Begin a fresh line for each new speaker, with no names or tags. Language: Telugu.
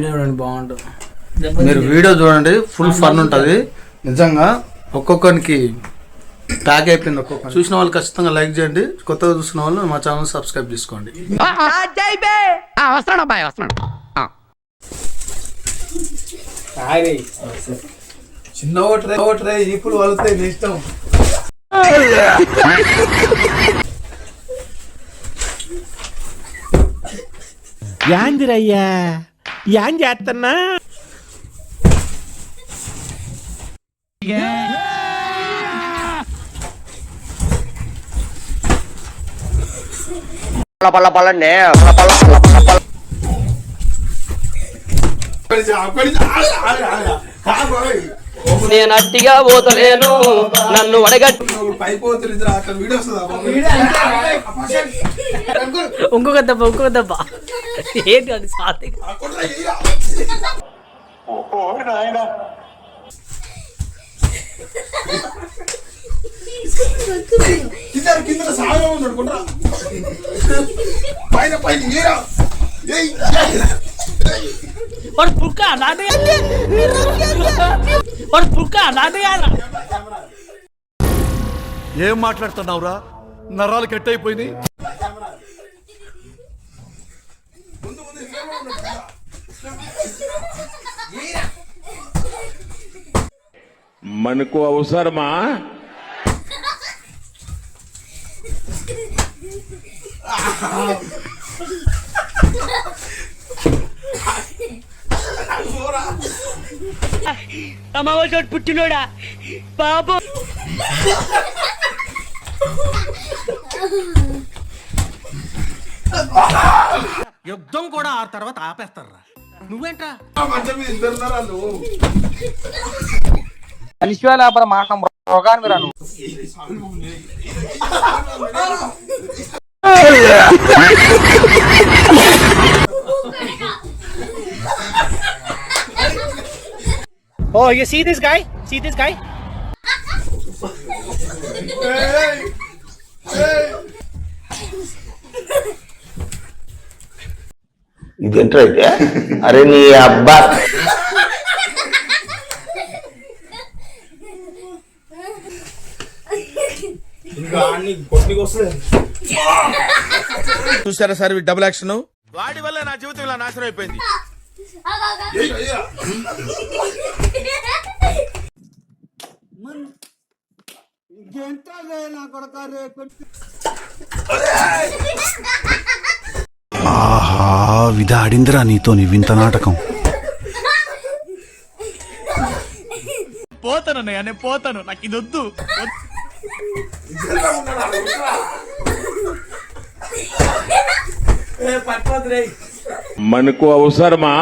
బాగుంటుంది.
మీరు వీడియో చూడండి, ఫుల్ ఫన్ ఉంటుంది నిజంగా. ఒక్కొక్కరికి ప్యాక్ అయిపోయింది. ఒక్కొక్క చూసిన వాళ్ళు ఖచ్చితంగా లైక్ చేయండి. కొత్తగా చూసిన వాళ్ళు మా ఛానల్ సబ్స్క్రైబ్ చేసుకోండి.
చిన్న ఓటరే ఇప్పుడు వలుతాయి నీ ఇష్టం.
యాందిరయ్యా యాం చేస్తున్నా
నేను అట్టిగా పోతలేను, నన్ను అడగట్టు.
ఇంకొక దెబ్బ ఏంటి అది సాతి. వాడు పుక్క
ఏం మాట్లాడుతున్నావురా? నరాలు కట్ అయిపోయింది.
మనకు అవసరమా?
అమ్మవ చోటు పుట్టినోడా పాపం.
యుద్ధం కూడా ఆ తర్వాత ఆపేస్తారా? నువ్వేంట్రా
కలిసివేళ మాట రోగాన్ని రాను.
Oh, you see this guy? See this guy?
ఇదేంట్రా అయితే? అరే నీ అబ్బా,
చూసారా సార్ డబుల్ యాక్షన్? వాడి వల్ల నా జీవితం ఇలా నాశనం అయిపోయింది.
ఆహా, విధాడిందిరా నీతో నీ వింత నాటకం.
పోతానన్నయ్య, నేను పోతాను, నాకు ఇది వద్దు.
మనకు అవసరమా?